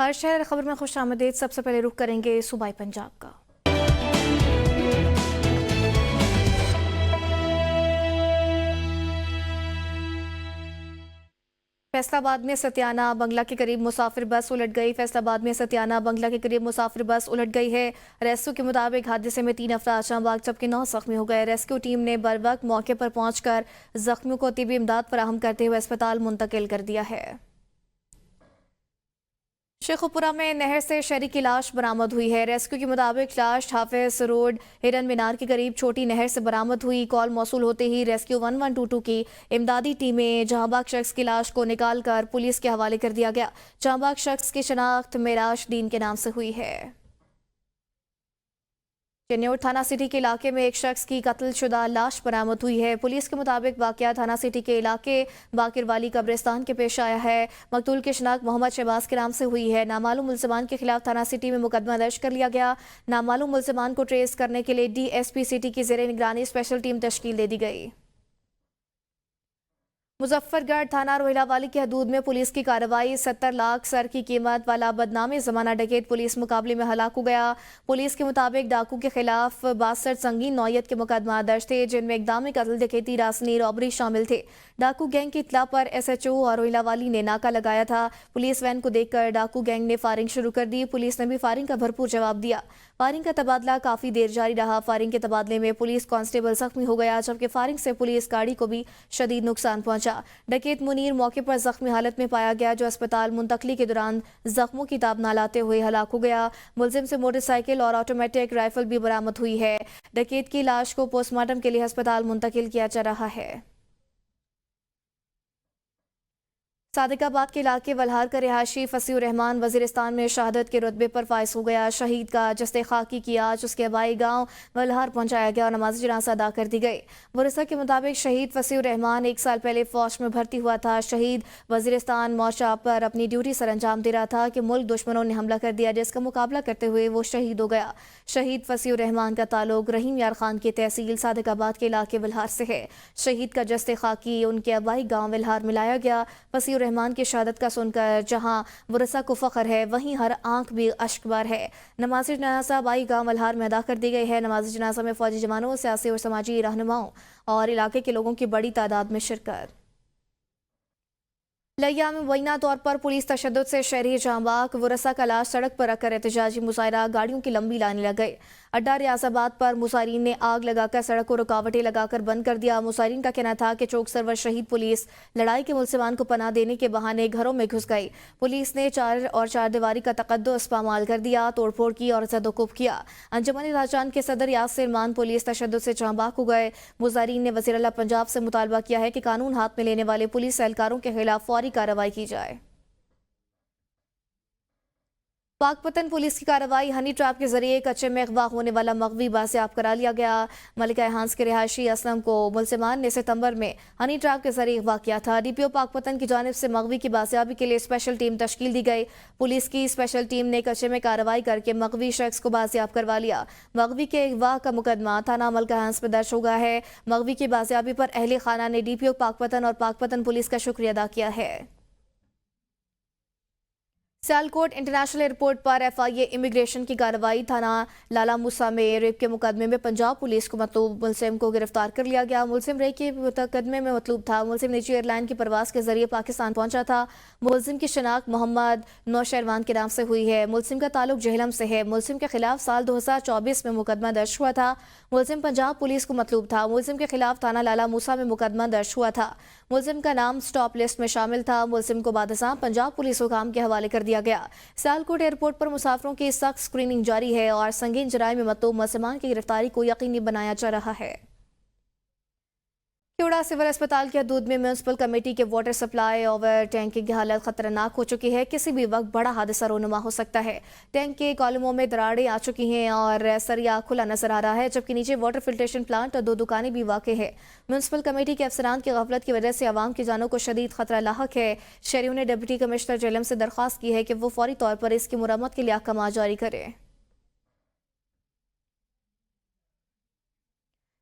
हर शहर खबर में खुश आमदीद। सबसे पहले रुख करेंगे सूबाई पंजाब का। फैसलाबाद में सतियाना बंगला के करीब मुसाफिर बस उलट गई। फैसलाबाद में सतियाना बंगला के करीब मुसाफिर बस उलट गई है। रेस्क्यू के मुताबिक हादसे में 3 अफराद जाँ बाग जबकि 9 जख्मी हो गए। रेस्क्यू टीम ने बर वक्त मौके पर पहुंचकर जख्मियों को तिबी इमदाद फराहम करते हुए अस्पताल मुंतकिल कर दिया है। शेखुपुरा में नहर से शहरी की लाश बरामद हुई है। रेस्क्यू के मुताबिक लाश हाफिज रोड हिरन मीनार के करीब छोटी नहर से बरामद हुई। कॉल मौसूल होते ही रेस्क्यू 1122 की इमदादी टीमें जहांबाग शख्स की लाश को निकाल कर पुलिस के हवाले कर दिया गया। जहांबाग शख्स की शनाख्त मेराज दीन के नाम से हुई है। चेन्नौर थाना सिटी के इलाके में एक शख्स की कत्लशुदा लाश बरामद हुई है। पुलिस के मुताबिक वाकया थाना सिटी के इलाके बाकिरवाली कब्रिस्तान के पेश आया है। मकतूल की शनाख्त मोहम्मद शहबाज के नाम से हुई है। नामालूम मुल्ज़िमान के खिलाफ थाना सिटी में मुकदमा दर्ज कर लिया गया। नामालूम मुल्ज़िमान को ट्रेस करने के लिए DSP सिटी की ज़ेरे निगरानी स्पेशल टीम तश्कील दे दी गई। मुजफ्फरगढ़ थाना रोहिलावाली की हदूद में पुलिस की कार्रवाई। 70 लाख सर की कीमत वाला बदनामी जमाना डकैत पुलिस मुकाबले में हलाक हो गया। पुलिस के मुताबिक डाकू के खिलाफ 62 संगीन नौयत के मुकदमा दर्ज थे जिनमें इकदाम कत्ल, डकैती, रासनी, रॉबरी शामिल थे। डाकू गैंग की इत्तला पर SHO और रोहिलावाली ने नाका लगाया था। पुलिस वैन को देखकर डाकू गैंग ने फायरिंग शुरू कर दी। पुलिस ने भी फायरिंग का भरपूर जवाब दिया। फायरिंग का तबादला काफी देर जारी रहा। फायरिंग के तबादले में पुलिस कांस्टेबल जख्मी हो गया जबकि फायरिंग से पुलिस गाड़ी को भी शदीद नुकसान पहुंचा। डकैत मुनीर मौके पर जख्मी हालत में पाया गया जो अस्पताल मुंतकली के दौरान जख्मों की ताब न लाते हुए हलाक हो गया। मुलजिम से मोटरसाइकिल और ऑटोमेटिक राइफल भी बरामद हुई है। डकैत की लाश को पोस्टमार्टम के लिए अस्पताल मुंतकिल किया जा रहा है। सादिकाबाद के इलाके वलहार का रिहायशी फसीउर रहमान वजीरिस्तान में शहादत के रुतबे पर फाइज हो गया। शहीद का जस्ते खाकी किया आज उसके आबाई गांव वलहार पहुंचाया गया और नमाज जनाजा अदा कर दी गई। वरसा के मुताबिक शहीद फसीउर रहमान 1 साल पहले फौज में भर्ती हुआ था। शहीद वजीरिस्तान मोर्चा पर अपनी ड्यूटी सर अंजाम दे रहा था कि मुल्क दुश्मनों ने हमला कर दिया जिसका मुकाबला करते हुए वो शहीद हो गया। शहीद फसीउर रहमान का ताल्लुक रहीम यार खान की तहसील सादिकाबाद के इलाके वलहार से है। शहीद का जस्ते खाकी उनके आबाई गांव वलहार में लाया गया। फसीउर रहमान की शहादत का सुनकर जहां वरसा को फख्र है वहीं हर आंख भी अश्कबार है। नमाज जनाजा बाई गांव वलहार में अदा कर दी गई है। नमाज जनाजा में फौजी जवानों, सियासी और समाजी रहनुमाओं और इलाके के लोगों की बड़ी तादाद में शिरकत। लिया में मुबैना तौर पर पुलिस तशद्दुद से शहरी जांबाग वरसा का लाश सड़क पर रखकर एहतजाजी मुजाहरा, गाड़ियों की लंबी लाइनें लग गई। अड्डा रियाजाबाद पर मुजाहरीन ने आग लगाकर सड़क को रुकावटें लगाकर बंद कर दिया। मुजाहरीन का कहना था कि चौक सरवर शहीद पुलिस लड़ाई के मुल्ज़िमान को पनाह देने के बहाने घरों में घुस गई। पुलिस ने चार दीवारी का तकद्दुस पामाल कर दिया, तोड़फोड़ की और ज़द-ओ-कुफ किया। अंजुमन राजान के सदर यासिर मान पुलिस तशद्दुद से जांबाग हो गए। मुजाहरीन ने वज़ीर आला पंजाब से मुतालबा किया है कि कानून हाथ में लेने वाले पुलिस एहलकारों के खिलाफ फौरी कार्रवाई की जाए। पाकपतन पुलिस की कार्रवाई, हनी ट्रैप के जरिए कच्चे में अगवा होने वाला मगवी बाजियाब करा लिया गया। मलिका हांस के रिहायशी असलम को मुल्ज़िमान ने सितंबर में हनी ट्रैप के जरिए अगवा किया था। DPO पाकपतन की जानिब से मगवी की बाजियाबी के लिए स्पेशल टीम तश्कील दी गई। पुलिस की स्पेशल टीम ने कच्चे में कार्रवाई करके मगवी शख्स को बाजियाब करवा लिया। मगवी के अगवा का मुकदमा थाना मलिका हांस में दर्ज हो गया है। मगवी की बाजियाबी पर अहले खाना ने DPO पाकपतन और पाकपतन पुलिस का शुक्रिया अदा किया है। सियालकोट इंटरनेशनल एयरपोर्ट पर FIA इमिग्रेशन की कार्रवाई। थाना लाला मूसा में रेप के मुकदमे में पंजाब पुलिस को मतलूब मुल्जिम को गिरफ्तार कर लिया गया। मुल्जिम रेप के मुकदमे में मतलूब था। मुल्जिम निजी एयरलाइन की परवास के जरिए पाकिस्तान पहुंचा था। मुल्जिम की शनाख्त मोहम्मद नौशरवान के नाम से हुई है। मुल्जिम का ताल्लुक जहलम से है। मुल्जिम के खिलाफ साल 2024 में मुकदमा दर्ज हुआ था। मुल्जिम पंजाब पुलिस को मतलूब था। मुल्जिम के खिलाफ थाना लाला मूसा में मुकदमा दर्ज हुआ था। मुल्जिम का नाम स्टॉप लिस्ट में शामिल था। मुल्जिम को बादशाह पंजाब पुलिस हुकाम के हवाले कर दिया गया। सियालकोट एयरपोर्ट पर मुसाफिरों की सख्त स्क्रीनिंग जारी है और संगीन जराइम में मतलूब मुल्ज़िमान की गिरफ्तारी को यकीनी बनाया जा रहा है। क्योड़ा सिविल अस्पताल की हदूद में म्यूनसिपल कमेटी के वाटर सप्लाई ओवर टैंकिंग की हालत खतरनाक हो चुकी है। किसी भी वक्त बड़ा हादसा रोनुमा हो सकता है। टैंक के कॉलमों में दरारें आ चुकी हैं और सरिया खुला नजर आ रहा है जबकि नीचे वाटर फिल्ट्रेशन प्लांट और 2 दुकानें भी वाक़ है। म्यूनसिपल कमेटी के अफसरान की गफलत की वजह से आवाम की जानों को शदीद खतरा लाहक है। शहरियों ने डिप्टी कमिश्नर जेलम से दरख्वास्त की है कि वो फौरी तौर पर इसकी मुरम्मत के लिए अहकाम जारी करें।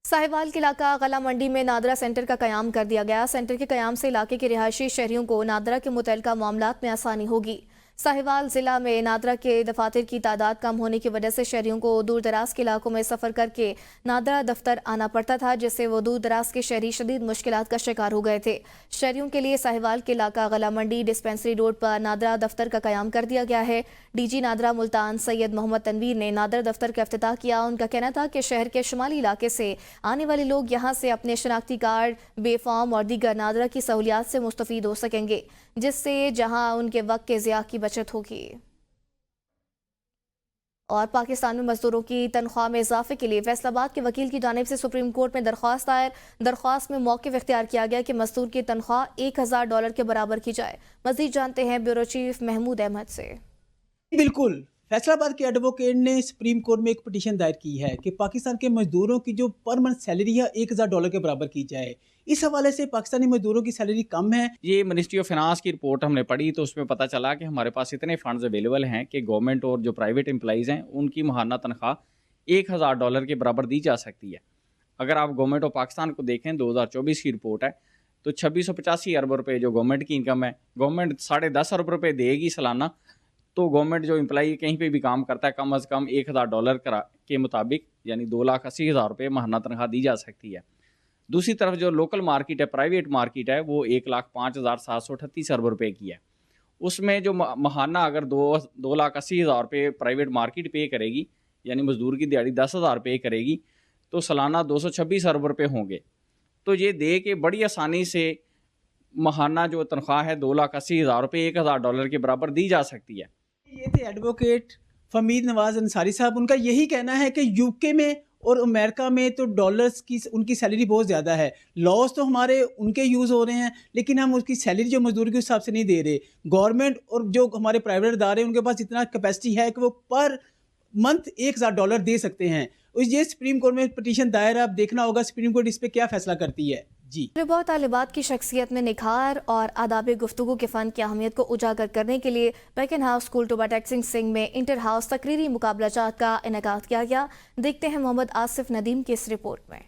साहिवाल के इलाका गला मंडी में नादरा सेंटर का कयाम कर दिया गया। सेंटर के कयाम से इलाके के रिहायशी शहरियों को नादरा के मुतल्लिका मामलात में आसानी होगी। साहिवाल जिला में नादरा के दफातर की तादाद कम होने की वजह से शहरियों को दूर दराज के इलाकों में सफ़र करके नादरा दफ्तर आना पड़ता था, जिससे वो दूर दराज के शहरी शदीद मुश्किलात का शिकार हो गए थे। शहरियों के लिए साहिवाल के इलाका गला मंडी डिस्पेंसरी रोड पर नादरा दफ्तर का क़याम कर दिया गया है। डीजी नादरा मुल्तान सैयद मोहम्मद तनवीर ने नादरा दफ्तर का इफ्तिताह किया। उनका कहना था कि शहर के शुमाली इलाके से आने वाले लोग यहाँ से अपने शनाख्ती कार्ड, बेफॉर्म और दीगर नादरा की सहूलियात से मुस्तफ़ीद हो सकेंगे, जिससे जहां उनके वक्त के ज़िया की बचत होगी। और पाकिस्तान में मजदूरों की तनख्वाह में इजाफे के लिए फैसलाबाद के वकील की जानिब से सुप्रीम कोर्ट में दरख्वास्त दायर। दरख्वास्त में मौक़िफ़ इख्तियार किया गया कि मजदूर की तनख्वाह $1000 के बराबर की जाए। मज़ीद जानते हैं ब्यूरो चीफ महमूद अहमद से। बिल्कुल, फैसलाबाद के एडवोकेट ने सुप्रीम कोर्ट में एक पिटीशन दायर की है कि पाकिस्तान के मजदूरों की जो पर मंथ सैलरी है $1000 के बराबर की जाए। इस हवाले से पाकिस्तानी मजदूरों की सैलरी कम है। ये मिनिस्ट्री ऑफ फाइनेंस की रिपोर्ट हमने पढ़ी तो उसमें पता चला कि हमारे पास इतने फंड्स अवेलेबल हैं कि गवर्नमेंट और जो प्राइवेट एम्प्लॉइज़ हैं उनकी माहाना तनख्वाह $1000 के बराबर दी जा सकती है। अगर आप गवर्नमेंट ऑफ पाकिस्तान को देखें, 2024 की रिपोर्ट है, तो 2685 अरब रुपये जो गवर्नमेंट की इनकम है, गवर्नमेंट 10.5 अरब रुपये देगी सालाना। तो गवर्नमेंट जो एम्प्लॉई कहीं पे भी काम करता है कम अज़ कम $1000 के मुताबिक यानी 2,80,000 रुपये माहाना तनख्वाह दी जा सकती है। दूसरी तरफ जो लोकल मार्केट है, प्राइवेट मार्केट है, वो 1,05,738 अरब रुपये की है। उसमें जो माहाना अगर 2,80,000 रुपये प्राइवेट मार्केट पे करेगी यानी मजदूर की दिहाड़ी 10,000 रुपये करेगी तो सालाना 226 अरब रुपये होंगे। तो ये दे के बड़ी आसानी से माहाना जो तनख्वाह है 2,80,000 रुपये $1000 के बराबर दी जा सकती है। ये थे एडवोकेट फमीद नवाज अंसारी साहब। उनका यही कहना है कि यूके में और अमेरिका में तो डॉलर्स की उनकी सैलरी बहुत ज़्यादा है। लॉस तो हमारे उनके यूज़ हो रहे हैं, लेकिन हम उसकी सैलरी जो मजदूर के हिसाब से नहीं दे रहे। गवर्नमेंट और जो हमारे प्राइवेट इदारे उनके पास इतना कैपेसिटी है कि वो पर मंथ $1000 दे सकते हैं। ये सुप्रीम कोर्ट में पिटीशन दायर है, आप देखना होगा सुप्रीम कोर्ट इस पर क्या फैसला करती है। जी, तलबा तालिबात की शख्सियत में निखार और आदाब गुफ्तगू के फ़न की अहमियत को उजागर करने के लिए bacon house school Toba टेक्सिंग Singh में इंटर हाउस तकरीरी मुकाबला जात का इनेकाद किया गया। देखते हैं मोहम्मद आसिफ नदीम की इस रिपोर्ट में।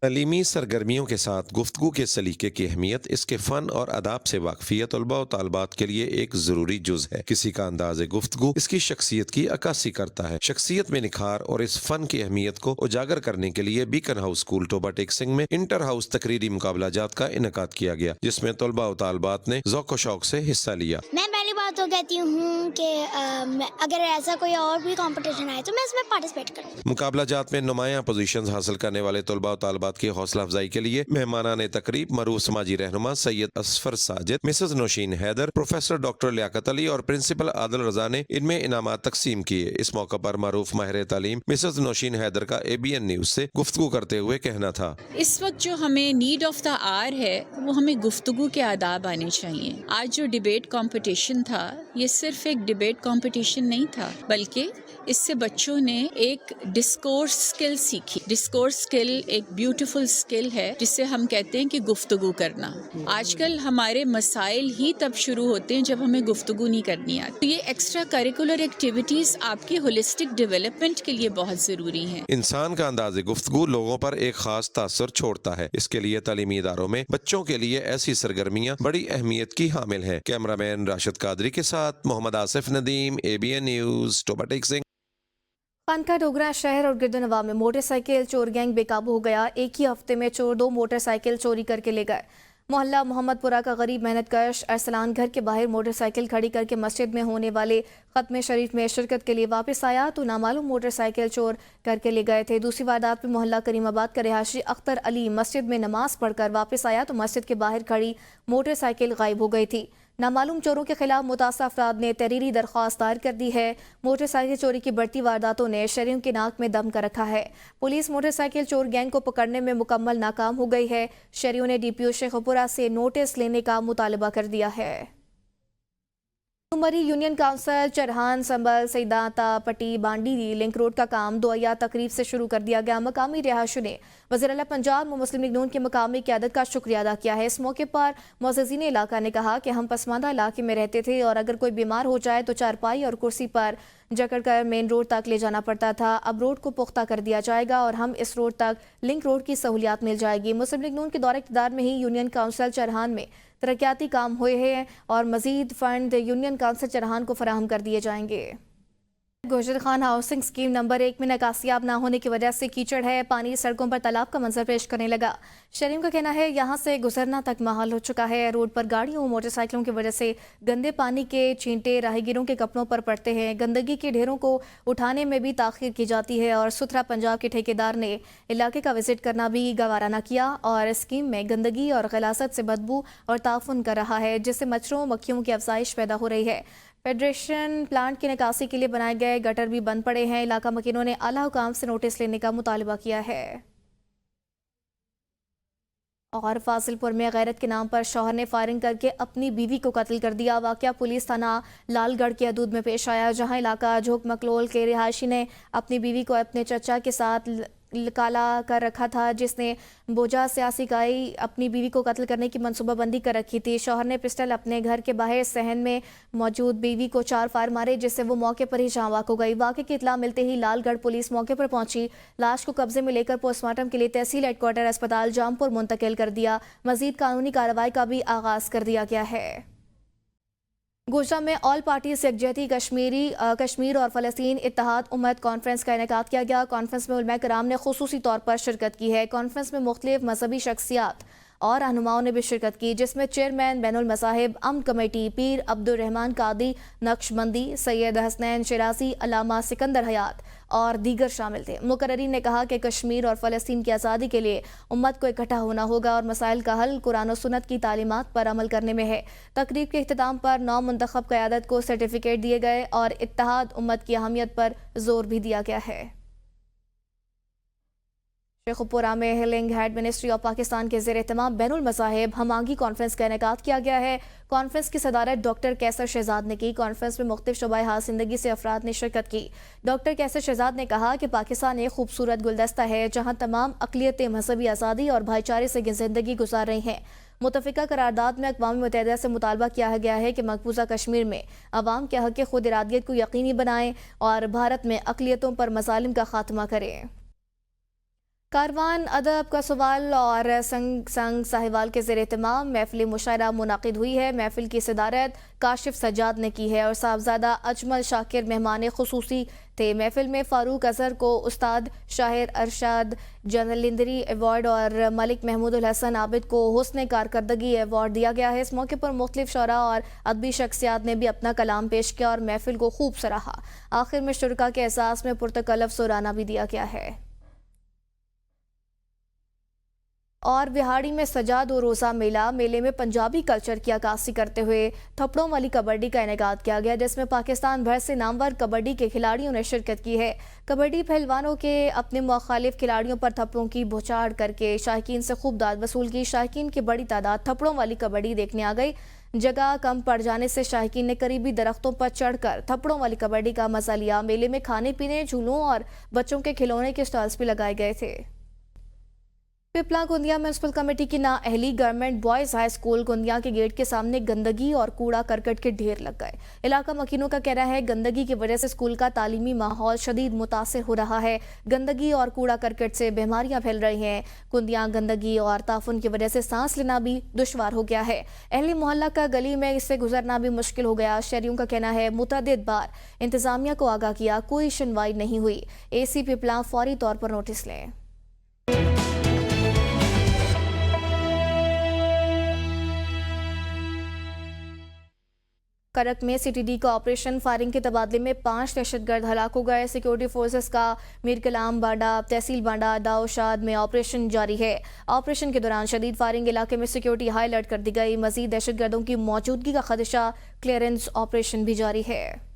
तलीमी सरगर्मियों के साथ गुफ्तगू के सलीके की अहमियत, इसके फ़न और अदाब से वाकफियत तलबा और तालबात के लिए एक ज़रूरी जुज़ है। किसी का अंदाज़ गुफ्तगू इसकी शख्सियत की अक्कासी करता है। शख्सियत में निखार और इस फ़न की अहमियत को उजागर करने के लिए बीकन हाउस स्कूल टोबा टेक्सिंग में इंटर हाउस तकरीरी मुकाबला जात का इनेकाद किया गया, जिसमें तलबा और तालबात ने ज़ौक़ व शौक़ से हिस्सा लिया। मैं पहली बात तो कहती हूँ कि अगर ऐसा कोई और भी कंपटीशन आए तो मैं इसमें पार्टिसिपेट करूँ। मुकाबला जात में नुमाया पोजीशंस हासिल करने वाले तलबा और तालबात की हौसला अफजाई के लिए मेहमानाने तकरीब मरूफ समाजी रहनुमा Syed Asfar Sajid, Mrs Naushin Haider, professor doctor Liaquat Ali और प्रिंसिपल आदिल रजा ने इनमें इनामात तकसीम किए। इस मौका पर मरूफ माहिर तालीम मिसेज नौशीन हैदर का ABN न्यूज से गुफ्तगू करते हुए कहना था, इस वक्त जो हमें नीड ऑफ द आवर है वो हमें गुफ्तगू के आदाब आने चाहिए। आज जो डिबेट कंपटीशन था ये सिर्फ एक डिबेट कंपटीशन नहीं था, बल्कि इससे बच्चों ने एक डिस्कोर्स स्किल सीखी। डिस्कोर्स स्किल एक ब्यूटीफुल स्किल है जिससे हम कहते हैं कि गुफ्तगू करना। आजकल हमारे मसाइल ही तब शुरू होते हैं जब हमें गुफ्तगू नहीं करनी आती। तो ये एक्स्ट्रा करिकुलर एक्टिविटीज आपकी होलिस्टिक डेवलपमेंट के लिए बहुत जरूरी हैं। इंसान का अंदाज़े गुफ्तगू लोगों पर एक खास तासर छोड़ता है। इसके लिए तालीमी इदारों में बच्चों के लिए ऐसी सरगर्मियाँ बड़ी अहमियत की हामिल है। कैमरामैन राशिद कादरी के साथ मोहम्मद आसिफ नदीम, ABN न्यूज, टोबा टेक्सिंग। खानका डोगरा शहर और गिरदनवा में मोटरसाइकिल चोर गैंग बेकाबू हो गया। एक ही हफ्ते में चोर 2 मोटरसाइकिल चोरी करके ले गए। मोहल्ला मोहम्मदपुरा का गरीब मेहनतकश अरसलान घर के बाहर मोटरसाइकिल खड़ी करके मस्जिद में होने वाले ख़त्म शरीफ में शिरकत के लिए वापस आया तो नामालूम मोटरसाइकिल चोर करके ले गए थे। दूसरी वारदात में मोहल्ला करीमाबाद का रिहायशी अख्तर अली मस्जिद में नमाज पढ़कर वापस आया तो मस्जिद के बाहर खड़ी मोटरसाइकिल गायब हो गई थी। नामालूम चोरों के खिलाफ मुतासर अफराद ने तहरीरी दरख्वास्त दायर कर दी है। मोटरसाइकिल चोरी की बढ़ती वारदातों ने शहरियों की नाक में दम कर रखा है। पुलिस मोटरसाइकिल चोर गैंग को पकड़ने में मुकम्मल नाकाम हो गई है। शहरियों ने DPO शेखपुरा से नोटिस लेने का मुतालबा कर दिया है। उमरी यूनियन काउंसिल चरहान संबल सईदाता पट्टी बांडी लिंक रोड का काम दुआया तकरीब से शुरू कर दिया गया। मकामी रिहायशों ने वज़ीर आला पंजाब और मुस्लिम लीग नून की मकामी क़यादत का शुक्रिया अदा किया है। इस मौके पर मुअज़्ज़िज़ीन इलाका ने कहा कि हम पसमानदा इलाके में रहते थे और अगर कोई बीमार हो जाए तो चारपाई और कुर्सी पर जकड़ कर मेन रोड तक ले जाना पड़ता था। अब रोड को पुख्ता कर दिया जाएगा और हम इस रोड तक लिंक रोड की सहूलियात मिल जाएगी। मुस्लिम लीग नून के दौरे इक़्तिदार में ही यूनियन काउंसिल चरहान में तरक्याती काम हुए हैं और मजीद फंड यूनियन काउंसिल चरहान को फराहम कर दिए जाएंगे। गुजर खान हाउसिंग स्कीम नंबर 1 में निकासियाब ना होने की वजह से कीचड़ है, पानी सड़कों पर तालाब का मंजर पेश करने लगा। शरीम का कहना है यहाँ से गुजरना तक महाल हो चुका है। रोड पर गाड़ियों और मोटरसाइकिलों की वजह से गंदे पानी के छींटे राहगीरों के कपड़ों पर पड़ते हैं। गंदगी के ढेरों को उठाने में भी ताखीर की जाती है और सुथरा पंजाब के ठेकेदार ने इलाके का विजिट करना भी गवारा न किया और स्कीम में गंदगी और गलासत से बदबू और ताफुन कर रहा है, जिससे मच्छरों मक्खियों की अफजाइश पैदा हो रही है। फेडरेशन प्लांट की निकासी के लिए बनाए गए गटर भी बंद पड़े हैं। इलाका मकीनों ने आला हुकाम से नोटिस लेने का मुतालबा किया है। और फाजिलपुर में गैरत के नाम पर शौहर ने फायरिंग करके अपनी बीवी को कत्ल कर दिया। वाक़या पुलिस थाना लालगढ़ के हदूद में पेश आया, जहां इलाका झोंक मकलोल के रिहायशी ने अपनी बीवी को अपने चचा के साथ काला कर रखा था, जिसने बोझा सियासी गाई अपनी बीवी को कत्ल करने की मनसूबाबंदी कर रखी थी। शौहर ने पिस्टल अपने घर के बाहर सहन में मौजूद बीवी को 4 फायर मारे, जिससे वो मौके पर ही जाँ हो गई। वाक़े की इतला मिलते ही लालगढ़ पुलिस मौके पर पहुंची, लाश को कब्जे में लेकर पोस्टमार्टम के लिए तहसील हेडक्वार्टर अस्पताल जामपुर मुंतकिल कर दिया। मजीद कानूनी कार्रवाई का भी आगाज कर दिया गया है। गोशा में ऑल पार्टीज यकजहती कश्मीर और फ़लस्तीन इत्तेहाद उम्मत कॉन्फ्रेंस का इनेकाद किया गया। कॉन्फ्रेंस में उलमा कराम ने खुसूसी तौर पर शिरकत की है। कॉन्फ्रेंस में मुख्तलिफ मजहबी शख्सियात और रहनुमाओं ने भी शिरकत की, जिसमें चेयरमैन बैनुल मज़ाहिब अमन कमेटी पीर अब्दुर्रहमान कादी नक्शबंदी, सैयद हसनैन शिराजी, अल्लामा सिकंदर हयात और दीगर शामिल थे। मुकर्रीन ने कहा कि कश्मीर और फ़लस्तीन की आज़ादी के लिए उम्मत को इकट्ठा होना होगा और मसाइल का हल कुरान और सुन्नत की तालीमात पर अमल करने में है। तकरीब के इख्तिताम पर 9 मुंतखब क़यादत को सर्टिफिकेट दिए गए और इत्तेहाद उम्मत की अहमियत पर जोर भी दिया गया है। शेखुपुरा में healing head ministry of Pakistan के ज़ेर एहतमाम बैनुल मज़ाहिब हमांगी कॉन्फ्रेंस का इनेकाद किया गया है। कॉन्फ्रेंस की सदारत डॉक्टर कैसर शहजाद ने की। कॉन्फ्रेंस में मुख्तलिफ शोबाए हाथ जिंदगी से अफराद ने शिरकत की। डॉक्टर कैसर शहजाद ने कहा कि पाकिस्तान एक खूबसूरत गुलदस्ता है, जहाँ तमाम अक़लियतें मजहबी आज़ादी और भाईचारे से जिंदगी गुजार रही हैं। मुतफ़िका करारदाद में अक़वाम मुत्तहिदा से मुतालबा किया गया है कि मकबूजा कश्मीर में अवाम के हक़ खुद इरादियत को यकीनी बनाएं और भारत में अक़लियतों पर मज़ालिम का खात्मा करें। कारवान अदब का सवाल और संग साहिवाल के ज़ेर एहतमाम महफिल मुशायरा मुनाकिद हुई है। महफिल की सदारत काशिफ सज्जाद ने की है और साहबजादा अजमल शाकिर मेहमान खुसूसी थे। महफिल में फ़ारूक अज़हर को उस्ताद शाहिर अरशाद जनलिंदरी अवार्ड और मलिक महमूदुल हसन आबिद को हुस्न कारकर्दगी अवार्ड दिया गया है। इस मौके पर मुख्तलिफ शोरा और अदबी शख्सियात ने भी अपना कलाम पेश किया और महफिल को खूब सराहा। आखिर में शुरका के एहसास में पुरतकल्लफ सुराना भी दिया गया है। और बिहाड़ी में सजा 2 रोज़ा मेले में पंजाबी कल्चर की अक्कासी करते हुए थप्पड़ों वाली कबड्डी का इनेकाद किया गया, जिसमें पाकिस्तान भर से नामवर कबड्डी के खिलाड़ियों ने शिरकत की है। कबड्डी पहलवानों के अपने मुखालिफ खिलाड़ियों पर थप्पड़ों की बौछार करके शायकीन से खूब दाद वसूल की। शायकीन की बड़ी तादाद थप्पड़ों वाली कबड्डी देखने आ गई। जगह कम पड़ जाने से शायकीन ने करीबी दरख्तों पर चढ़कर थप्पड़ों वाली कबड्डी का मजा लिया। मेले में खाने पीने, झूलों और बच्चों के खिलौने के स्टॉल्स भी लगाए गए थे। पिपला गोंदिया म्यूनसिपल कमेटी की नाअहली government boys high school Gondia के गेट के सामने गंदगी और कूड़ा करकट के ढेर लग गए। इलाका मकीनों का कहना है गंदगी की वजह से स्कूल का तालीमी माहौल शदीद मुतासिर हो रहा है। गंदगी और कूड़ा करकट से बीमारियां फैल रही हैं। गोंदिया गंदगी और ताफुन की वजह से सांस लेना भी दुश्वार हो गया है। अहली मोहल्ला का गली में इससे गुजरना भी मुश्किल हो गया। शहरियों का कहना है मुतअद्दिद बार इंतजामिया को आगाह किया, कोई सुनवाई नहीं हुई। AC पिपला फौरी तौर पर नोटिस लें। करक में CTD का ऑपरेशन फायरिंग के तबादले में 5 दहशतगर्द हलाक हो गए। सिक्योरिटी फोर्सेस का मीर कलाम बांडा तहसील बांडा दाऊशाद में ऑपरेशन जारी है। ऑपरेशन के दौरान शदीद फायरिंग इलाके में सिक्योरिटी हाई अलर्ट कर दी गई। मजीद दहशतगर्दों की मौजूदगी का खदशा, क्लियरेंस ऑपरेशन भी जारी है।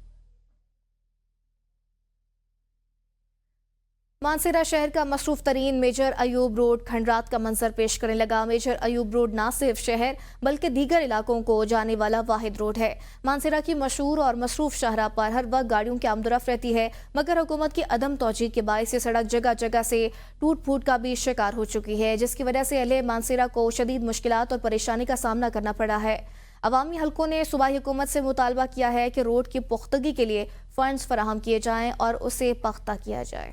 मानसेरा शहर का मसरूफ तरीन मेजर अयूब रोड खंडरात का मंजर पेश करने लगा। मेजर अयूब रोड न सिर्फ शहर बल्कि दीगर इलाकों को जाने वाला वाहिद रोड है। मानसेरा की मशहूर और मसरूफ शाहरा पर हर वक्त गाड़ियों की आमदोरफ्त रहती है, मगर हुकूमत की अदम तौजीह के बायस ये सड़क जगह जगह से टूट फूट का भी शिकार हो चुकी है, जिसकी वजह से अहले मानसेरा को शदीद मुश्किलात और परेशानी का सामना करना पड़ा है। عوامی حلقوں نے صوبائی حکومت سے مطالبہ کیا ہے کہ روڈ کی پختگی کے لیے فنڈز فراہم کیے جائیں اور اسے پختہ کیا جائے۔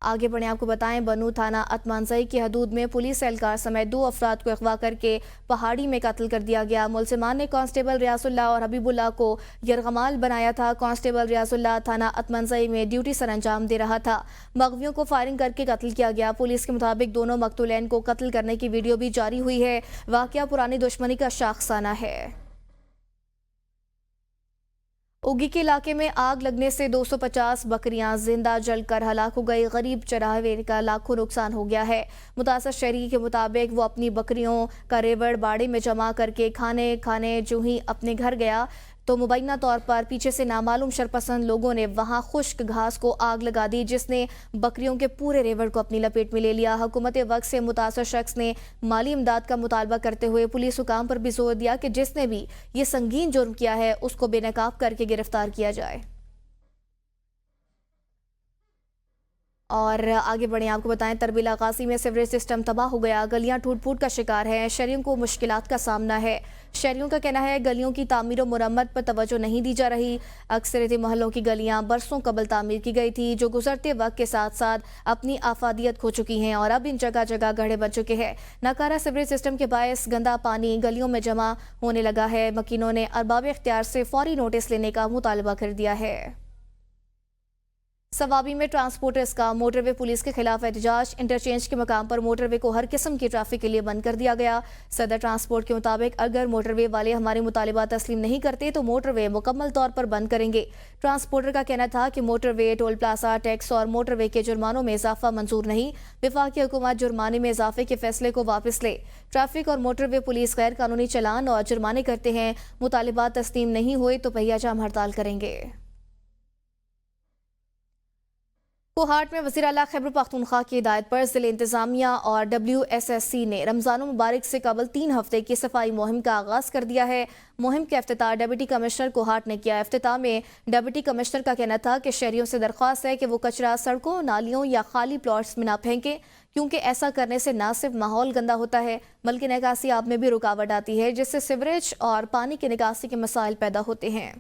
آگے بڑھیں، آپ کو بتائیں بنو تھانہ اتمانزئی کی حدود میں پولیس اہلکار سمیت 2 افراد کو اغوا کر کے پہاڑی میں قتل کر دیا گیا۔ ملزمان نے کانسٹیبل ریاض اللہ اور حبیب اللہ کو یرغمال بنایا تھا۔ کانسٹیبل ریاض اللہ تھانہ اتمانزئی میں ڈیوٹی سر انجام دے رہا تھا۔ مغویوں کو فائرنگ کر کے قتل کیا گیا۔ پولیس کے مطابق دونوں مقتولین کو قتل کرنے کی ویڈیو بھی جاری ہوئی ہے۔ واقعہ پرانی دشمنی کا شاخسانہ ہے۔ اوگی کے علاقے میں آگ لگنے سے 250 بکریاں زندہ جل کر ہلاک ہو گئی۔ غریب چراہے کا لاکھوں نقصان ہو گیا ہے۔ متاثر شہری کے مطابق وہ اپنی بکریوں کا ریوڑ باڑے میں جمع کر کے کھانے جو ہی اپنے گھر گیا تو مبینہ طور پر پیچھے سے نامعلوم شرپسند لوگوں نے وہاں خشک گھاس کو آگ لگا دی، جس نے بکریوں کے پورے ریوڑ کو اپنی لپیٹ میں لے لیا۔ حکومت وقت سے متاثر شخص نے مالی امداد کا مطالبہ کرتے ہوئے پولیس حکام پر بھی زور دیا کہ جس نے بھی یہ سنگین جرم کیا ہے اس کو بے نقاب کر کے گرفتار کیا جائے۔ اور آگے بڑھیں، آپ کو بتائیں تربیلا غازی میں سیوریج سسٹم تباہ ہو گیا۔ گلیاں ٹوٹ پھوٹ کا شکار ہیں۔ شہریوں کو مشکلات کا سامنا ہے۔ شہریوں کا کہنا ہے گلیوں کی تعمیر و مرمت پر توجہ نہیں دی جا رہی۔ اکثریتی محلوں کی گلیاں برسوں قبل تعمیر کی گئی تھی، جو گزرتے وقت کے ساتھ ساتھ اپنی افادیت کھو چکی ہیں اور اب ان جگہ جگہ گڑھے بن چکے ہیں۔ ناکارہ سیوریج سسٹم کے باعث گندا پانی گلیوں میں جمع ہونے لگا ہے۔ مکینوں نے ارباب اختیار سے فوری نوٹس لینے کا مطالبہ کر دیا ہے۔ سوابی میں ٹرانسپورٹرز کا موٹر وے پولیس کے خلاف احتجاج۔ انٹرچینج کے مقام پر موٹر وے کو ہر قسم کی ٹریفک کے لیے بند کر دیا گیا۔ صدر ٹرانسپورٹ کے مطابق اگر موٹر وے والے ہمارے مطالبات تسلیم نہیں کرتے تو موٹر وے مکمل طور پر بند کریں گے۔ ٹرانسپورٹر کا کہنا تھا کہ موٹر وے، ٹول پلازا ٹیکس اور موٹر وے کے جرمانوں میں اضافہ منظور نہیں۔ وفاقی حکومت جرمانے میں اضافے کے فیصلے کو واپس لے۔ ٹریفک اور موٹر وے پولیس غیر قانونی چلان اور جرمانے کرتے ہیں۔ مطالبات تسلیم نہیں ہوئے تو پہیہ جام ہڑتال کریں گے۔ کوہاٹ میں وزیر اعلیٰ خیبر پختونخوا کی ہدایت پر ضلع انتظامیہ اور WSSC نے رمضان المبارک سے قبل 3 ہفتے کی صفائی مہم کا آغاز کر دیا ہے۔ مہم کا افتتاح ڈپٹی کمشنر کوہاٹ نے کیا۔ افتتاح میں ڈپٹی کمشنر کا کہنا تھا کہ شہریوں سے درخواست ہے کہ وہ کچرا سڑکوں، نالیوں یا خالی پلاٹس میں نہ پھینکیں، کیونکہ ایسا کرنے سے نہ صرف ماحول گندا ہوتا ہے بلکہ نکاسی آب میں بھی رکاوٹ آتی ہے، جس سے سیوریج اور پانی کی نکاسی کے مسائل پیدا ہوتے ہیں۔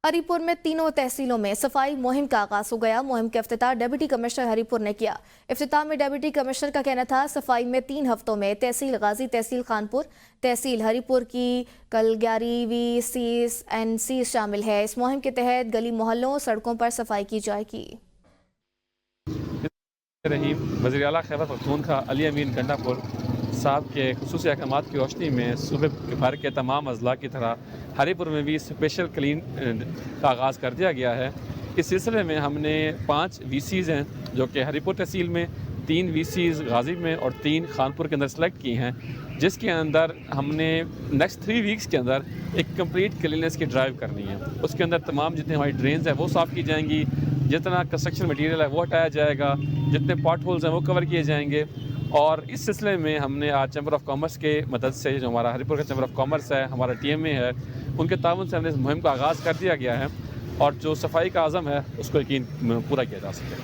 ہری پور میں تینوں تحصیلوں میں صفائی مہم کا آغاز ہو گیا۔ مہم کا افتتاح ڈپٹی کمشنر ہری پور نے کیا۔ افتتاح میں ڈپٹی کمشنر کا کہنا تھا صفائی میں 3 ہفتوں میں تحصیل غازی، تحصیل خانپور، تحصیل ہری پور کی کل 11 VCNC شامل ہے۔ اس مہم کے تحت گلی محلوں، سڑکوں پر صفائی کی جائے گی۔ وزیر اعلیٰ خیبر پختونخوا علی امین گنڈا پور صاحب کے خصوصی احکامات کی روشنی میں صوبے بھر کے تمام اضلاع کی طرح ہری پور میں بھی اسپیشل کلین کا آغاز کر دیا گیا ہے۔ اس سلسلے میں ہم نے 5 VCs ہیں جو کہ ہری پور تحصیل میں، 3 VCs غازی میں اور 3 خانپور کے اندر سلیکٹ کی ہیں، جس کے اندر ہم نے نیکسٹ 3 ویکس کے اندر ایک کمپلیٹ کلیننس کی ڈرائیو کرنی ہے۔ اس کے اندر تمام جتنے ہماری ڈرینز ہیں وہ صاف کی جائیں گی، جتنا کنسٹرکشن مٹیریل ہے وہ ہٹایا جائے گا، جتنے پاٹ ہولز ہیں وہ کور کیے جائیں گے۔ اور اس سلسلے میں ہم نے آج چیمبر آف کامرس کے مدد سے، جو ہمارا ہری پور کا چیمبر آف کامرس ہے، ہمارا TMA ہے، ان کے تعاون سے ہم نے اس مہم کا آغاز کر دیا گیا ہے اور جو صفائی کا عزم ہے اس کو یقین پورا کیا جا سکے۔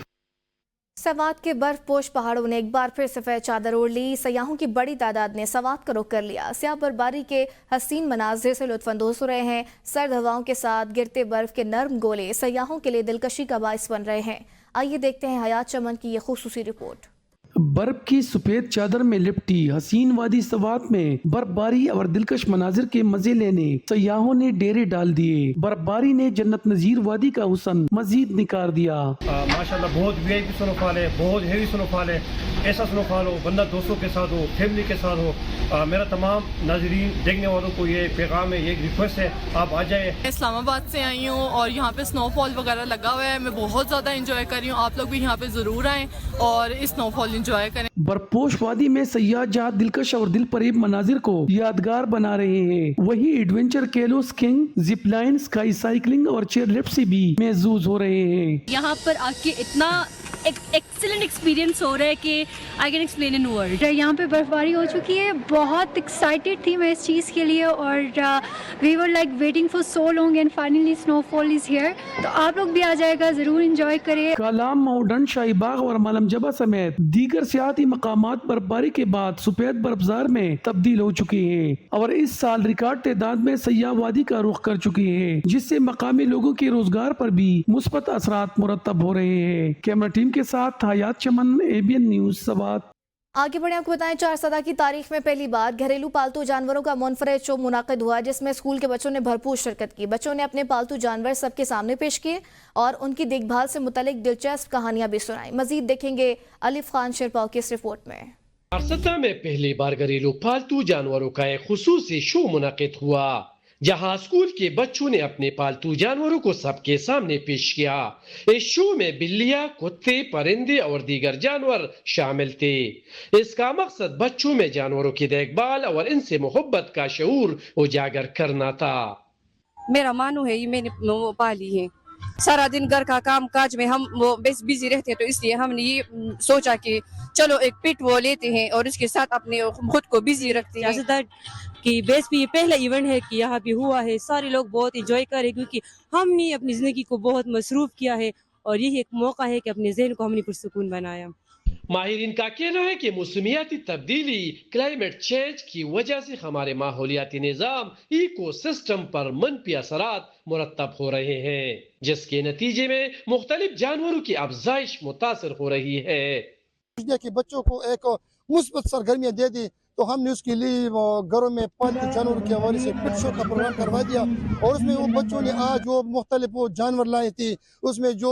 سوات کے برف پوش پہاڑوں نے ایک بار پھر سفید چادر اوڑھ لی۔ سیاحوں کی بڑی تعداد نے سوات کا رخ کر لیا۔ سیاح برفباری کے حسین مناظر سے لطف اندوز ہو رہے ہیں۔ سرد ہواؤں کے ساتھ گرتے برف کے نرم گولے سیاحوں کے لیے دلکشی کا باعث بن رہے ہیں۔ آئیے دیکھتے ہیں حیات چمن کی یہ خصوصی رپورٹ۔ برف کی سفید چادر میں لپٹی حسین وادی سوات میں برف باری اور دلکش مناظر کے مزے لینے سیاحوں نے ڈیرے ڈال دیے۔ برف باری نے جنت نظیر وادی کا حسن مزید نکھار دیا۔ ماشاءاللہ بہت VIP سنو فال ہے، بہت ہیوی سنو فال ہے۔ ایسا سنو فال ہو، بندہ دوستوں کے ساتھ ہو، فیملی کے ساتھ ہو۔ میرا تمام ناظرین دیکھنے والوں کو یہ پیغام ہے، یہ ایک ریکویسٹ ہے، آپ آ جائیں۔ اسلام آباد سے آئی ہوں اور یہاں پہ سنو فال وغیرہ لگا ہوا ہے، میں بہت زیادہ انجوائے کر رہی ہوں۔ آپ لوگ بھی یہاں پہ ضرور آئیں اور اس سنو فال انجوائے کریں۔ برپوش وادی میں سیاح جہاں دلکش اور دل فریب مناظر کو یادگار بنا رہے ہیں، وہی adventure kilo skiing, zip line, sky cycling اور چیئر لفٹ سے بھی محظوظ ہو رہے ہیں۔ یہاں پر آ کے اتنا ایکسلنٹ ایکسپیرینس ہو رہا ہے کہ I can explain in word. یہاں پہ برف باری ہو چکی ہے، بہت ایکسائٹیڈ تھی میں اس چیز کے لیے اور we were like waiting for so long and finally snow fall is here. تو آپ لوگ بھی آ جائے گا، ضرور انجوائے کریں۔ کالام، ماؤنٹن، شاہی باغ اور مالم جبہ سمیت دیگر سیاحتی मकामात बर्फबारी के बाद सफेद बर्फजार में तब्दील हो चुके हैं और इस साल रिकॉर्ड तादाद में सयाह वादी का रुख कर चुके हैं, जिससे मकामी लोगों के रोजगार पर भी मुस्बत असरात मुरतब हो रहे हैं। कैमरा टीम के साथ हयात चमन, ABN न्यूज, सवात। आगे बढ़े, आपको बताएं 4 सदा की तारीख में पहली बार घरेलू पालतू जानवरों का मुनफरद शो मुनाकिद हुआ, जिसमें स्कूल के बच्चों ने भरपूर शिरकत की। बच्चों ने अपने पालतू जानवर सबके सामने पेश किए और उनकी देखभाल से मुतल्लिक दिलचस्प कहानियां भी सुनाई। मजीद देखेंगे अलिफ खान शेरपाव की इस रिपोर्ट में। 4 सदा में पहली बार घरेलू पालतू जानवरों का एक खुसूसी शो मुनाकिद हुआ, जहां स्कूल के बच्चों ने अपने पालतू जानवरों को सबके सामने पेश किया। इस शो में बिल्लियां, कुत्ते, परिंदे और दीगर जानवर शामिल थे। इसका मकसद बच्चों में जानवरों की देखभाल और इनसे मोहब्बत का शऊर उजागर करना था। मेरा मानो है ये मैंने वो पाली है, सारा दिन घर का काम काज में हम वो बस बिजी रहते हैं, तो इसलिए हमने ये सोचा कि चलो एक पेट वो लेते हैं और इसके साथ अपने खुद को बिजी रखते हैं। कि बेस भी ये पहला इवेंट है कि यहाँ पे हुआ है, सारे लोग बहुत इंजॉय कर रहे हैं क्योंकि हमने अपनी ज़िंदगी को बहुत मसरूफ़ किया है और यही एक मौका है कि अपने ज़हन को हमने पुरसुकून बनाया। माहिरीन का कहना है कि मौसमियाती तब्दीली, क्लाइमेट चेंज की वजह से हमारे माहौलियाती निज़ाम, इकोसिस्टम पर मनफी असरात मुरतब हो रहे हैं, जिसके नतीजे में मुख्तलिफ जानवरों की अफजाइश मुतासर हो रही है। कि बच्चों को एक मुस्बत सरगर्मियाँ दे दी, तो हमने उसके लिए घरों में पालतू जानवरों के हवाले से पेट शो का प्रोग्राम करवा दिया और उसमें वो बच्चों ने आज जो मुख्तलिफ वो जानवर लाए थे, उसमें जो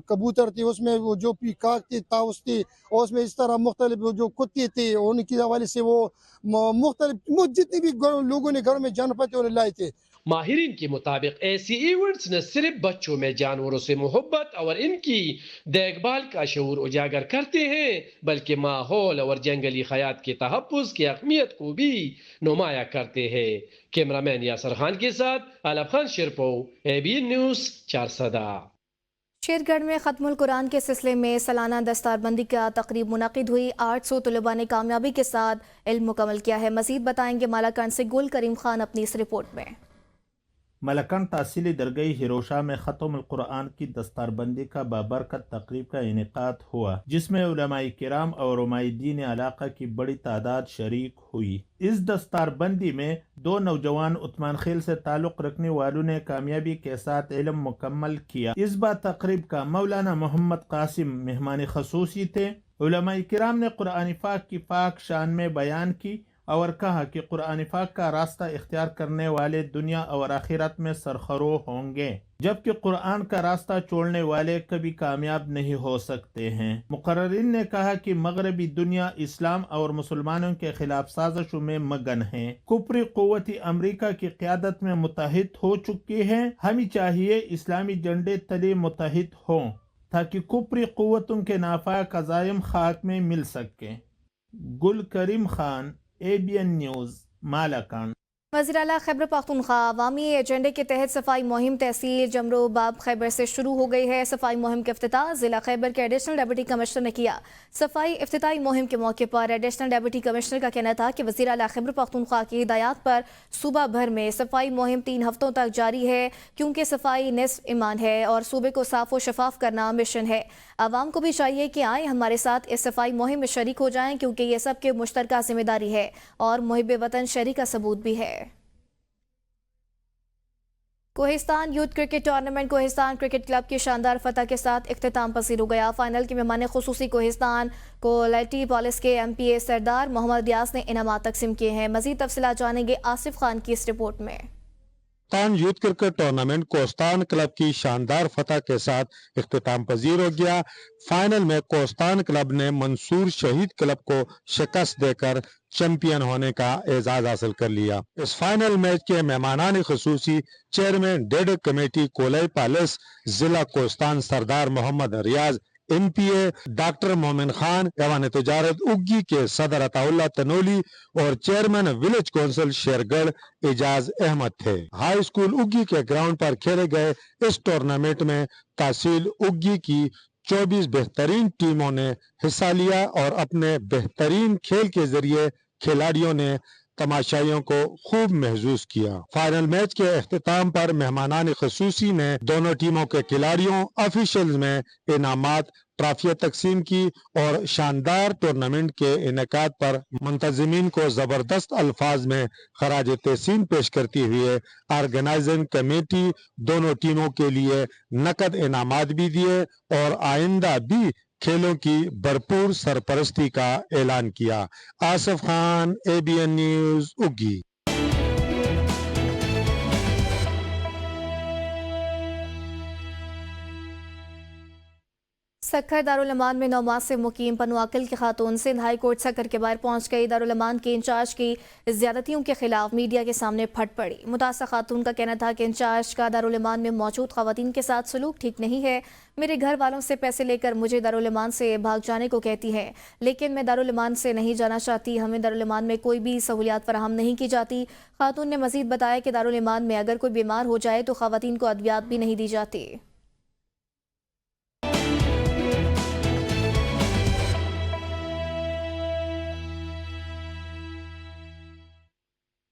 कबूतर थे, उसमें वो जो पीकॉक थी, ताउस थी, और उसमें इस तरह मुख्तलिफ जो कुत्ते थे, उनके हवाले से वो मुख्तलिफ जितने भी लोगों ने घरों में जानवर पाते उन्हें लाए थे। माहिरीन के मुताबिक ऐसी इवेंट्स न सिर्फ बच्चों में जानवरों से मोहब्बत और इनकी देखभाल का शऊर उजागर करते हैं, बल्कि माहौल और जंगली हयात के तहफ़्फ़ुज़ की अहमियत को भी नुमाया करते हैं। कैमरामैन यासर खान के साथ अलिफ खान शेरपो, ABN न्यूज़, 4 सदा। शेरगढ़ में खत्मुल कुरान के सिलसिले में सालाना दस्तारबंदी का तकरीब मुनाकिद हुई। 800 तलबा ने कामयाबी के साथ इल्म मुकम्मल किया है। मजीद बताएंगे मालाकंड से गुल करीम खान अपनी इस रिपोर्ट में। मलकन तहसीली दरगाह हिरोशा में खत्मुल कुरान की दस्तारबंदी का बाबरकत तकरीब का इनेकाद हुआ, जिसमें उलमाए किराम और उमाइदीन इलाका की बड़ी तादाद शरीक हुई। इस दस्तारबंदी में 2 नौजवान उस्मान खेल से ताल्लुक़ रखने वालों ने कामयाबी के साथ इल्म मुकम्मल किया। इस बार तकरीब का मौलाना मोहम्मद कासिम मेहमान खसूसी थे। उलमाए किराम ने कुरान पाक की पाक शान में बयान की और कहा कि कुरान पाक का रास्ता इख्तियार करने वाले दुनिया और आखिरत में सरखरो होंगे, जबकि कुरान का रास्ता छोड़ने वाले कभी कामयाब नहीं हो सकते हैं। मुकर्रिरीन ने कहा कि मगरबी दुनिया इस्लाम और मुसलमानों के खिलाफ साजिशों में मगन है। कुफरी क़ुव्वत अमरीका की क़यादत में मुत्तहिद हो चुकी है। हमें चाहिए इस्लामी झंडे तले मुत्तहिद हों ताकि कुफरी क़ुव्वतों के नाफाक अज़ाइम खाक में मिल सके। गुल करीम खान, ABN न्यूज़, मालाकान। वज़ीर आला खैबर पख्तूनख्वा अवामी एजेंडे के तहत सफाई मुहिम तहसील जमरो बाब खैबर से शुरू हो गई है। सफाई मुहिम के इफ्तिताह ज़िला खैबर के एडिशनल डिप्टी कमिश्नर ने किया। सफाई इफ्तिताही मुहिम के मौके पर एडिशनल डिप्टी कमिश्नर का कहना था कि वज़ीर आला खैबर पख्तूनख्वा की हिदायत पर सूबा भर में सफाई मुहिम 3 हफ्तों तक जारी है, क्योंकि सफाई निस्फ ईमान है और सूबे को साफ व शफाफ करना मिशन है। आवाम को भी चाहिए कि आए हमारे साथ इस सफाई मुहिम में शरीक हो जाएं, क्योंकि ये सबके मुश्तरका जिम्मेदारी है और मुहिब वतन शहरी का सबूत भी है। Kohistan youth cricket tournament Kohistan cricket club की शानदार फतह के साथ इख्तिताम पसीर हो गया। फाइनल के मेहमान खुसूसी कोहिस्तान को लाइटी पॉलिस के MPA सरदार मोहम्मद रियाज ने इनामात तकसीम किए हैं। मजीद तफसीलात जानेंगे आसिफ खान की इस रिपोर्ट में। Kohistan youth cricket tournament Kohistan club की शानदार फतह के साथ इख्तिताम पजीर हो गया। फाइनल में कोहिस्तान क्लब ने मंसूर शहीद क्लब को शिकस्त देकर चैंपियन होने का एजाज हासिल कर लिया। इस फाइनल मैच के मेहमानान खुसूसी चेयरमैन डेड कमेटी कोलाई पैलेस जिला कोहिस्तान सरदार मोहम्मद रियाज, MPA डॉक्टर मोमिन खान, ऐवान तिजारत उग्गी के सदर अताउल्ला तनोली और chairman village council Shergarh Ejaz Ahmad थे। हाई स्कूल उग्गी के ग्राउंड पर खेले गए इस टूर्नामेंट में तहसील उग्गी की 24 बेहतरीन टीमों ने हिस्सा लिया और अपने बेहतरीन खेल के जरिए खिलाड़ियों ने तमाशाइयों को खूब महसूस किया। फाइनल मैच के अख्तिताम पर मेहमानान खसूसी ने दोनों टीमों के खिलाड़ियों ऑफिशियल्स में इनामात ट्रॉफियां तकसीम की और शानदार टूर्नामेंट के इनेकाद पर मुंतजिमीन को जबरदस्त अल्फाज में खराज तहसीन पेश करती हुए ऑर्गेनाइजिंग कमेटी दोनों टीमों के लिए नकद इनामात भी दिए और आइंदा भी खेलों की भरपूर सरपरस्ती का ऐलान किया। आसिफ खान, ABN न्यूज, उगी। सखर दारुल अमान में 9 माह से मुकीम पनुआकल की खातून सिंध हाई कोर्ट सखर के बाहर पहुंच गई। दारुल अमान के इंचार्ज की ज्यादतियों के खिलाफ मीडिया के सामने फट पड़ी। मुतासर खातून का कहना था कि इंचार्ज का दारुल अमान में मौजूद खवातीन के साथ सलूक ठीक नहीं है। मेरे घर वालों से पैसे लेकर मुझे दारुल अमान से भाग जाने को कहती है, लेकिन मैं दारुल अमान से नहीं जाना चाहती। हमें दारुल अमान में कोई भी सहूलियात फराहम नहीं की जाती। खातून ने मजीद बताया कि दारुल अमान में अगर कोई बीमार हो जाए तो खवातीन को अद्वियात भी नहीं दी जाती।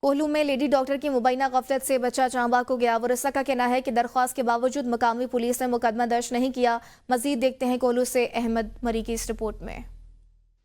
कोहलू में लेडी डॉक्टर की मुबैना गफलत से बच्चा जांबाग हो गया। वरसा का कहना है कि दरख्वास्त के बावजूद मकामी पुलिस ने मुकदमा दर्ज नहीं किया। मजीद देखते हैं कोहलू से अहमद मरी की इस रिपोर्ट में।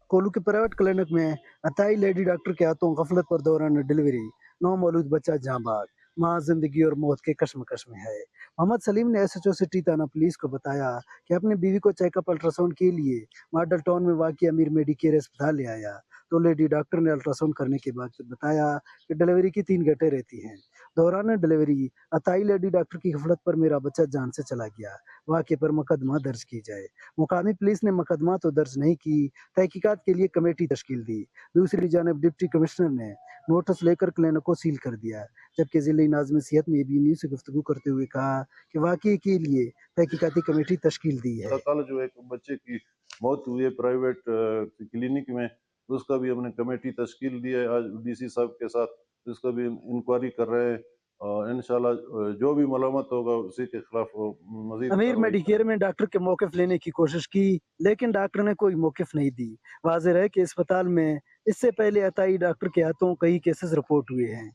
कोहलू के प्राइवेट क्लिनिक में अताई लेडी डॉक्टर के हाथों गफलत पर दौरान डिलीवरी, नौमौलूद बच्चा जांबाग, माँ जिंदगी और मौत के कश्मकश में है। मोहम्मद सलीम ने SHO सिटी थाना पुलिस को बताया कि अपनी बीवी को चेकअप अल्ट्रासाउंड के लिए मॉडल टाउन में वाक़ई अमीर मेडिकेयर अस्पताल ले आया तो लेडी डॉक्टर ने अल्ट्रासाउंड करने के बाद बताया कि डिलीवरी की 3 घंटे रहती हैं। दौरान डिलीवरी अताई लेडी डॉक्टर की गफलत पर मेरा बच्चा जान से चला गया। वाक़े पर मुकदमा दर्ज की जाए। मुकामी पुलिस ने मुकदमा तो दर्ज नहीं की, तहकीकात के लिए कमेटी तश्कील दी। दूसरी जानब डिप्टी कमिश्नर ने नोटिस लेकर क्लिनिक को सील कर दिया, जबकि जिले नाज़िम सेहत ने ABN न्यूज़ से गुफ्तगू करते हुए कहा कि वाक़े के लिए तहकीकाती कमेटी तश्कील दी है। कल जो एक बच्चे की मौत हुई है प्राइवेट क्लिनिक में, उसका भी हमने कमेटी तश्कील दी है आज DC साहब के साथ, उसका भी इंक्वायरी कर रहे हैं। इंशाल्लाह जो भी मलामत होगा उसी के खिलाफ मजीद। अमीर मेडिकेयर में डॉक्टर के मौक़िफ़ लेने की कोशिश की, लेकिन डॉक्टर ने कोई मौक़िफ़ नहीं दी। वाज़ेह है कि अस्पताल में इससे पहले अताई डॉक्टर के हाथों कई केसेस रिपोर्ट हुए हैं।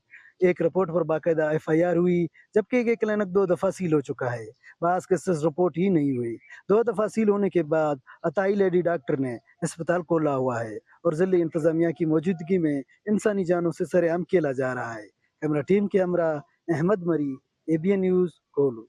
एक रिपोर्ट पर बाकायदा FIR हुई, जबकि ये क्लिनिक 2 दफ़ा सील हो चुका है। बास केसेस रिपोर्ट ही नहीं हुई। 2 दफ़ा सील होने के बाद अताई लेडी डॉक्टर ने अस्पताल खोला हुआ है और जिले इंतजामिया की मौजूदगी में इंसानी जानों से सरेआम खेला जा रहा है। कैमरा टीम के हमरा अहमद मरी, ABN न्यूज़, कोहलू।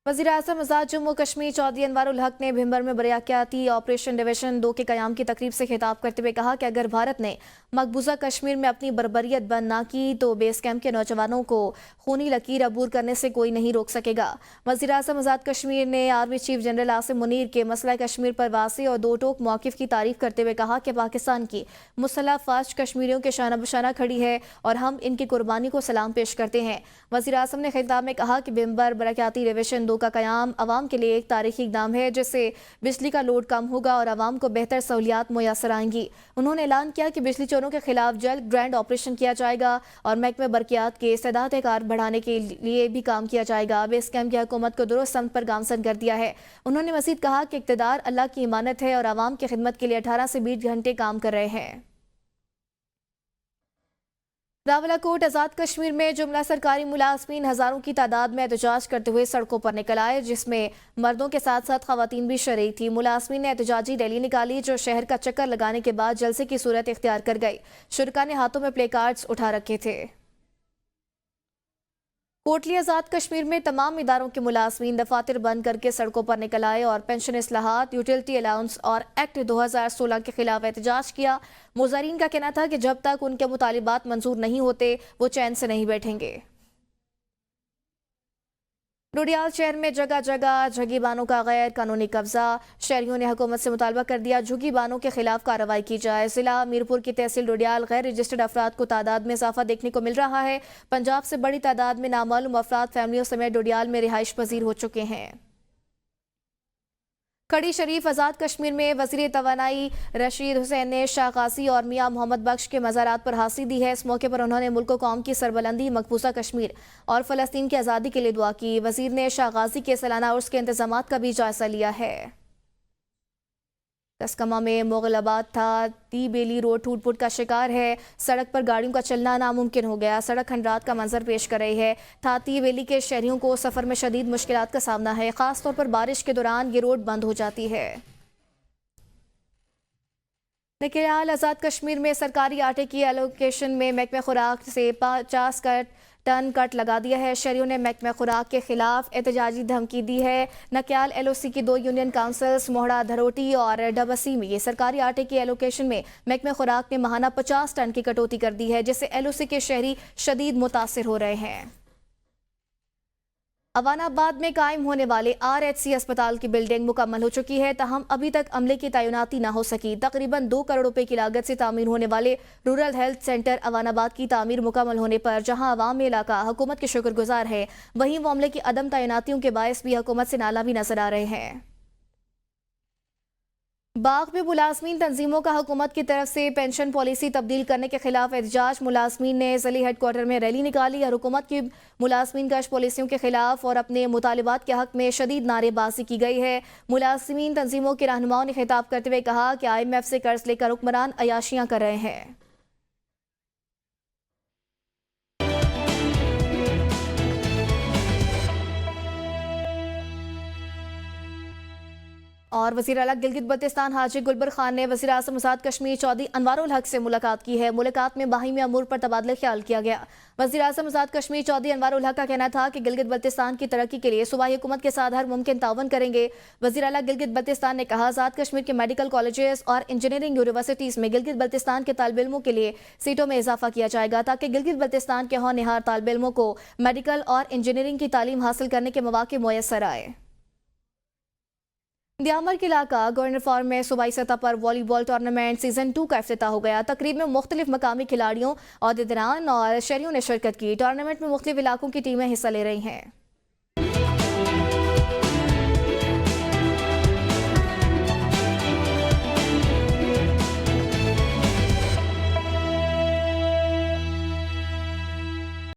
वज़ीर आज़म आज़ाद जम्मू कश्मीर चौधरी अनवर उल हक ने भिंबर में बरियाती ऑपरेशन डिवीज़न 2 के क़याम की तकरीब से खिताब करते हुए कहा कि अगर भारत ने मकबूजा कश्मीर में अपनी बर्बरियत बंद ना की तो बेस कैंप के नौजवानों को खूनी लकीर अबूर करने से कोई नहीं रोक सकेगा। वज़ीर आज़म आज़ाद कश्मीर ने army chief general Asim Munir के मसला कश्मीर पर वाज़ेह और 2 टोक मौक़िफ़ की तारीफ़ करते हुए कहा कि पाकिस्तान की मुसल्लह फ़ौज कश्मीरियों के शाना बशाना खड़ी है और हम इनकी कुर्बानी को सलाम पेश करते हैं। वज़ीर आज़म ने खिताब में कहा कि भिंबर बरियाती डिवीज़न 2 का क़याम अवाम के लिए एक तारीखी इक़दाम है, जिससे बिजली का लोड कम होगा और अवाम को बेहतर सहूलियात मुयसर आएंगी। उन्होंने ऐलान किया कि बिजली चोरों के खिलाफ जल्द ग्रैंड ऑपरेशन किया जाएगा और महकमे बरकियात के इस्तेदाद कार बढ़ाने के लिए भी काम किया जाएगा। बेस कैंप की हुकूमत को दुरुस्त समत पर गामजन कर दिया है। उन्होंने मज़ीद कहा कि इक़्तिदार अल्लाह की इमानत है और अवाम की खिदमत के लिए 18 से 20 घंटे काम कर रहे हैं। रावलाकोट आज़ाद कश्मीर में जुमला सरकारी मुलाजमीन हज़ारों की तादाद में एहतजाज करते हुए सड़कों पर निकल आए, जिसमें मर्दों के साथ साथ खवातीन भी शरीक थी। मुलाजमीन ने एहतजाजी रैली निकाली जो शहर का चक्कर लगाने के बाद जलसे की सूरत इख्तियार कर गई। शुरका ने हाथों में प्ले कार्ड्स उठा रखे थे। कोटली आज़ाद कश्मीर में तमाम इदारों के मुलाजमीन दफातर बंद करके सड़कों पर निकल आए और पेंशन इस्लाहात, यूटिलिटी अलाउंस और एक्ट 2016 के खिलाफ एहतजाज किया। मुजाहिरीन का कहना था कि जब तक उनके मुतालिबात मंजूर नहीं होते वो चैन से नहीं बैठेंगे। डोडियाल शहर में जगह जगह झुग्गी बानों का गैर कानूनी कब्जा, शहरियों ने हुकूमत से मुतालबा कर दिया झुग्गी बानों के खिलाफ कार्रवाई की जाए। जिला मीरपुर की तहसील डोडियाल गैर रजिस्टर्ड अफराद को तादाद में इजाफा देखने को मिल रहा है। पंजाब से बड़ी तादाद में नामालूम अफराद फैमिलियों समेत डोडियाल में रिहाइश पजीर हो चुके हैं। खड़ी शरीफ आज़ाद कश्मीर में वज़ीर तवानाई रशीद हुसैन ने शाह गाजी और मियाँ मोहम्मद बख्श के मज़ारात पर हासिल दी है। इस मौके पर उन्होंने मुल्क व कौम की सरबलंदी, मकबूजा कश्मीर और फ़लस्तीन की आज़ादी के लिए दुआ की। वज़ीर ने शाह गाजी के सालाना उर्स के इंतज़ामात का भी जायज़ा लिया है। کسکمہ میں مغل آباد تھا تی بیلی روڈ ٹوٹ پھوٹ کا شکار ہے. سڑک پر گاڑیوں کا چلنا ناممکن ہو گیا. سڑک کھنڈرات کا منظر پیش کر رہی ہے. تھاتی ویلی کے شہریوں کو سفر میں شدید مشکلات کا سامنا ہے. خاص طور پر بارش کے دوران یہ روڈ بند ہو جاتی ہے. نکیال آزاد کشمیر میں سرکاری آٹے کی ایلوکیشن میں محکمہ خوراک سے 50 ٹن کٹ لگا دیا ہے. شہریوں نے محکمہ خوراک کے خلاف احتجاجی دھمکی دی ہے. نکیال ایل او سی کی 2 یونین کاؤنسلز موہڑا دھروٹی اور ڈبسی میں یہ سرکاری آٹے کی ایلوکیشن میں محکمہ خوراک نے ماہانہ 50 ٹن کی کٹوتی کر دی ہے، جس سے ایل او سی کے شہری شدید متاثر ہو رہے ہیں. اوان آباد میں قائم ہونے والے RHC اسپتال کی بلڈنگ مکمل ہو چکی ہے، تاہم ابھی تک عملے کی تعیناتی نہ ہو سکی. تقریباً 2 کروڑ روپے کی لاگت سے تعمیر ہونے والے رورل ہیلتھ سینٹر اوان آباد کی تعمیر مکمل ہونے پر جہاں عوام علاقہ حکومت کے شکر گزار ہے، وہیں وہ عملے کی عدم تعیناتیوں کے باعث بھی حکومت سے نالاں بھی نظر آ رہے ہیں. باغ میں ملازمین تنظیموں کا حکومت کی طرف سے پینشن پالیسی تبدیل کرنے کے خلاف احتجاج. ملازمین نے ضلعی ہیڈ کوارٹر میں ریلی نکالی اور حکومت کی ملازمین کش پالیسیوں کے خلاف اور اپنے مطالبات کے حق میں شدید نعرے بازی کی گئی ہے. ملازمین تنظیموں کے رہنماؤں نے خطاب کرتے ہوئے کہا کہ IMF سے قرض لے کر حکمران عیاشیاں کر رہے ہیں. اور وزیر اعلیٰ گلگت بلتستان حاجی گلبر خان نے وزیر اعظم آزاد کشمیر چودھری انوار الحق سے ملاقات کی ہے. ملاقات میں باہمی امور پر تبادلہ خیال کیا گیا. وزیر اعظم آزاد کشمیر چودھری انوار الحق کا کہنا تھا کہ گلگت بلتستان کی ترقی کے لیے صوبائی حکومت کے ساتھ ہر ممکن تعاون کریں گے. وزیر اعلیٰ گلگت بلتستان نے کہا آزاد کشمیر کے میڈیکل کالجز اور انجینئرنگ یونیورسٹیز میں گلگت بلتستان کے طالب علموں کے لیے سیٹوں میں اضافہ کیا جائے گا تاکہ گلگت بلتستان کے ہونہار طالب علموں کو میڈیکل اور انجینئرنگ کی تعلیم حاصل کرنے کے مواقع میسر آئے. دیامر کے علاقہ گورنر فارم میں صوبائی سطح پر والی بال ٹورنامنٹ سیزن 2 کا افتتاح ہو گیا. تقریب میں مختلف مقامی کھلاڑیوں، عہدیداران اور شہریوں نے شرکت کی. ٹورنامنٹ میں مختلف علاقوں کی ٹیمیں حصہ لے رہی ہیں.